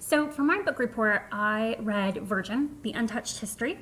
So for my book report, I read Virgin, The Untouched History.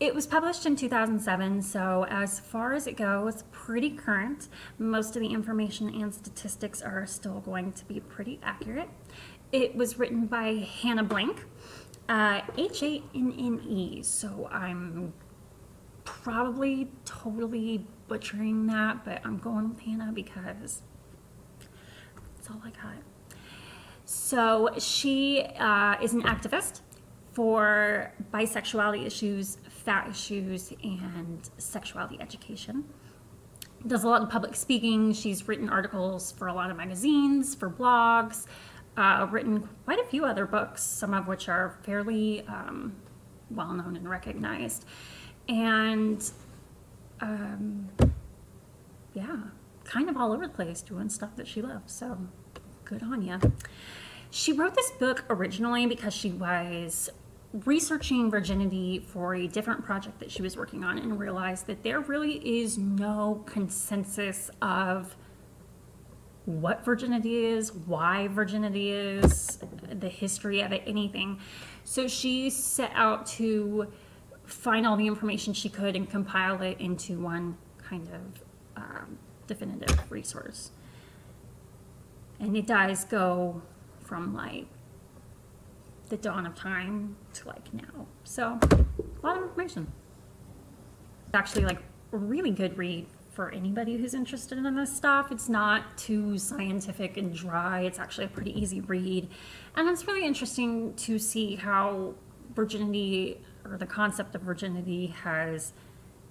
It was published in 2007, so as far as it goes, pretty current. Most of the information and statistics are still going to be pretty accurate. It was written by Hannah Blank, H-A-N-N-E, so I'm probably totally butchering that, but I'm going with Hannah because that's all I got. So she is an activist for bisexuality issues, fat issues, and sexuality education. Does a lot of public speaking. She's written articles for a lot of magazines, for blogs, written quite a few other books, some of which are fairly well known and recognized. And yeah, kind of all over the place doing stuff that she loves. So good on ya. She wrote this book originally because she was researching virginity for a different project that she was working on and realized that there really is no consensus of what virginity is, why virginity is, the history of it, anything. So she set out to find all the information she could and compile it into one kind of definitive resource. And it does go from like the dawn of time to like now. So a lot of information. It's actually like a really good read for anybody who's interested in this stuff. It's not too scientific and dry. It's actually a pretty easy read. And it's really interesting to see how virginity, or the concept of virginity, has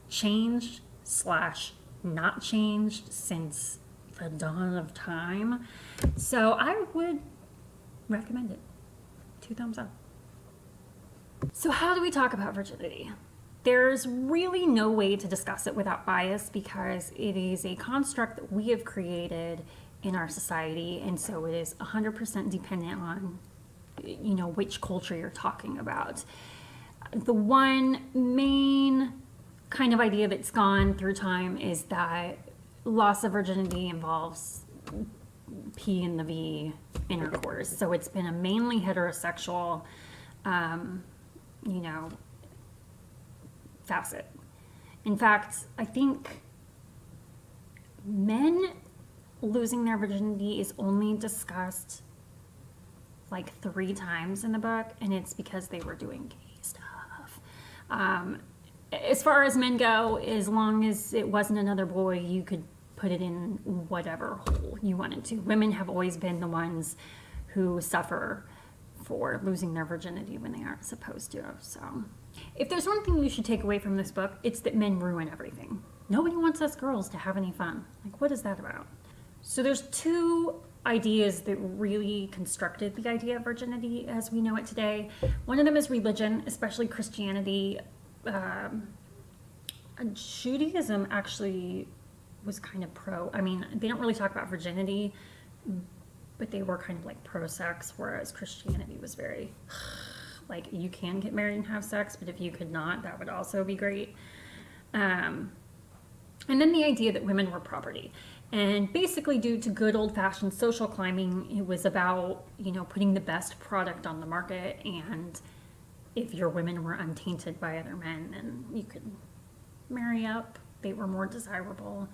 changed / not changed since the dawn of time. So I would recommend it. 2 thumbs up. So how do we talk about virginity? There's really no way to discuss it without bias because it is a construct that we have created in our society, and so it is 100% dependent on, you know, which culture you're talking about. The one main kind of idea that's gone through time is that loss of virginity involves P and the V intercourse. So it's been a mainly heterosexual, you know, facet. In fact, I think men losing their virginity is only discussed like 3 times in the book, and it's because they were doing gay stuff. As far as men go, as long as it wasn't another boy, you could put it in whatever hole you wanted to. Women have always been the ones who suffer for losing their virginity when they aren't supposed to. So if there's one thing you should take away from this book, it's that men ruin everything. Nobody wants us girls to have any fun. Like, what is that about? So there's 2 ideas that really constructed the idea of virginity as we know it today. One of them is religion, especially Christianity. Judaism actually was kind of pro. I mean, they don't really talk about virginity, but they were kind of like pro-sex, whereas Christianity was very like, you can get married and have sex, but if you could not, that would also be great. And then the idea that women were property. And basically, due to good old-fashioned social climbing, it was about, you know, putting the best product on the market, and if your women were untainted by other men, then you could marry up. They were more desirable.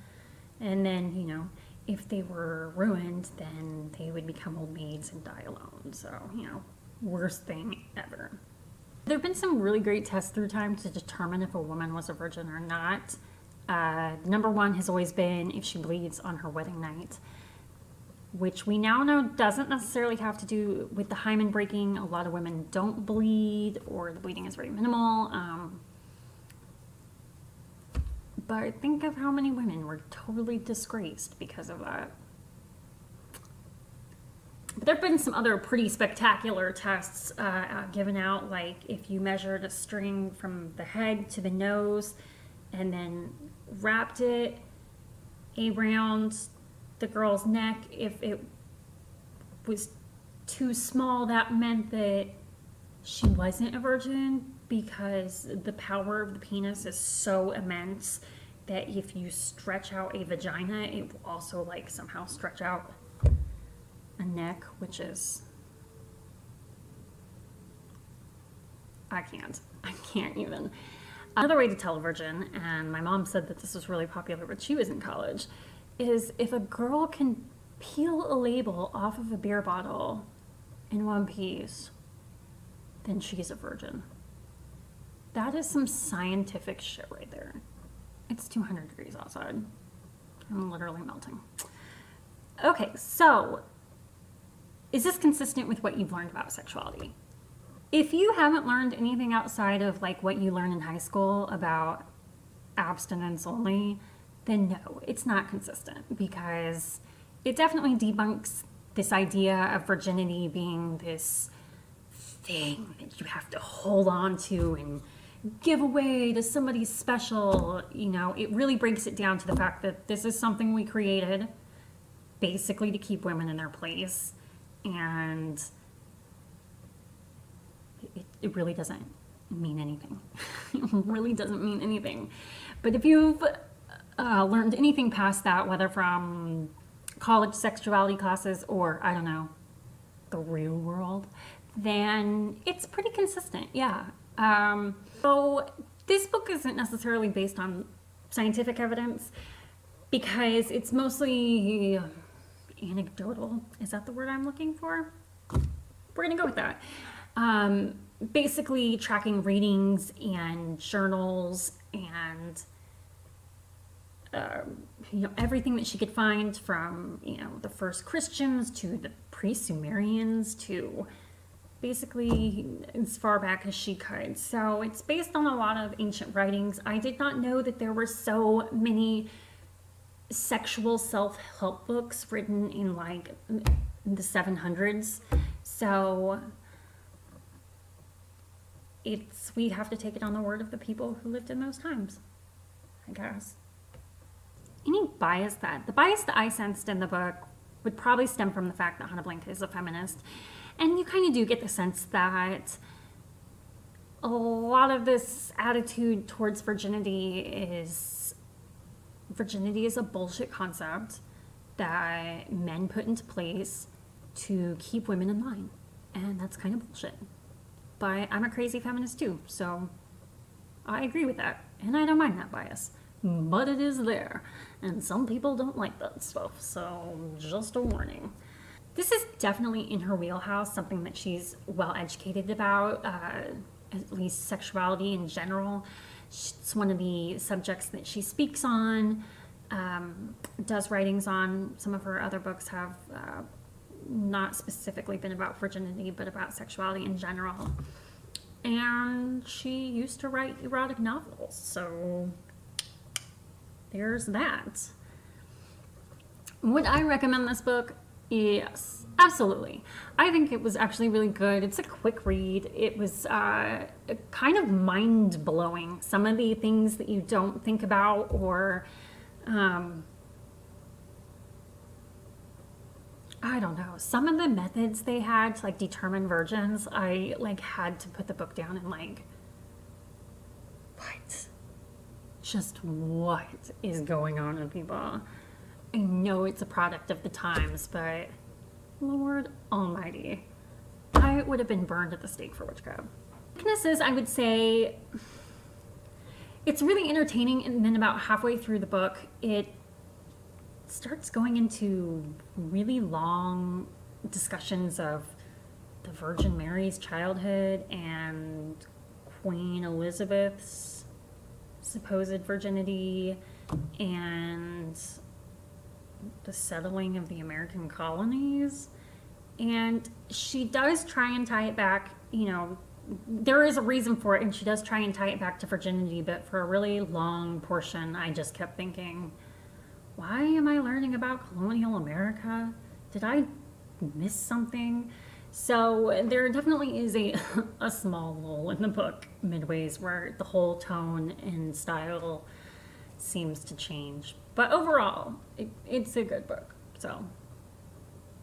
And then, you know, if they were ruined, then they would become old maids and die alone. So, you know, worst thing ever. There have been some really great tests through time to determine if a woman was a virgin or not. Number 1 has always been if she bleeds on her wedding night, which we now know doesn't necessarily have to do with the hymen breaking. A lot of women don't bleed, or the bleeding is very minimal. But think of how many women were totally disgraced because of that. But there have been some other pretty spectacular tests given out, like if you measured a string from the head to the nose and then wrapped it around the girl's neck. If it was too small, that meant that she wasn't a virgin, because the power of the penis is so immense that if you stretch out a vagina, it will also like somehow stretch out a neck, which is I can't even. Another way to tell a virgin, and my mom said that this was really popular when she was in college, is if a girl can peel a label off of a beer bottle in one piece, then she's a virgin. That is some scientific shit right there. It's 200 degrees outside. I'm literally melting. Okay, so is this consistent with what you've learned about sexuality? If you haven't learned anything outside of like what you learn in high school about abstinence only, then no, it's not consistent, because it definitely debunks this idea of virginity being this thing that you have to hold on to and give away to somebody special. You know, it really breaks it down to the fact that this is something we created basically to keep women in their place, and it really doesn't mean anything. It really doesn't mean anything. But if you've learned anything past that, whether from college sexuality classes or, I don't know, the real world, then it's pretty consistent, yeah. So this book isn't necessarily based on scientific evidence, because it's mostly anecdotal. Is that the word I'm looking for? We're gonna go with that. Basically tracking readings and journals and you know, everything that she could find, from, you know, the first Christians to the pre-Sumerians to basically as far back as she could. So it's based on a lot of ancient writings. I did not know that there were so many sexual self-help books written in like the 700s. So we have to take it on the word of the people who lived in those times, I guess. The bias that I sensed in the book would probably stem from the fact that Hannah Blank is a feminist. And you kind of do get the sense that a lot of this attitude towards virginity is a bullshit concept that men put into place to keep women in line. And that's kind of bullshit. But I'm a crazy feminist too, so I agree with that. And I don't mind that bias. But it is there. And some people don't like that stuff, so just a warning. This is definitely in her wheelhouse, something that she's well educated about, at least sexuality in general. It's one of the subjects that she speaks on, does writings on. Some of her other books have not specifically been about virginity, but about sexuality in general. And she used to write erotic novels, so there's that. Would I recommend this book? Yes, absolutely. I think it was actually really good. It's a quick read. It was kind of mind-blowing. Some of the things that you don't think about, or I don't know, some of the methods they had to like determine virgins, I like had to put the book down and like, what? Just what is going on with people? I know it's a product of the times, but Lord almighty, I would have been burned at the stake for witchcraft. Weaknesses, I would say, it's really entertaining, and then about halfway through the book, it starts going into really long discussions of the Virgin Mary's childhood and Queen Elizabeth's supposed virginity and the settling of the American colonies. And she does try and tie it back, you know, there is a reason for it, and she does try and tie it back to virginity, but for a really long portion I just kept thinking, why am I learning about colonial America? Did I miss something? So there definitely is a small lull in the book midways where the whole tone and style seems to change. But overall, it's a good book, so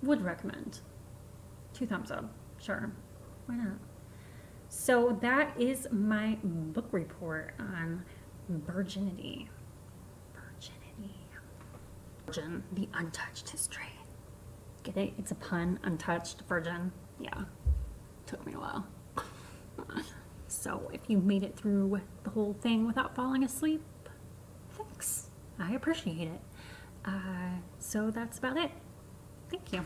would recommend. 2 thumbs up, sure, why not? So that is my book report on virginity. Virgin, the untouched history. Get it? It's a pun. Untouched, virgin. Yeah. Took me a while. So if you made it through the whole thing without falling asleep, thanks. I appreciate it. So that's about it. Thank you.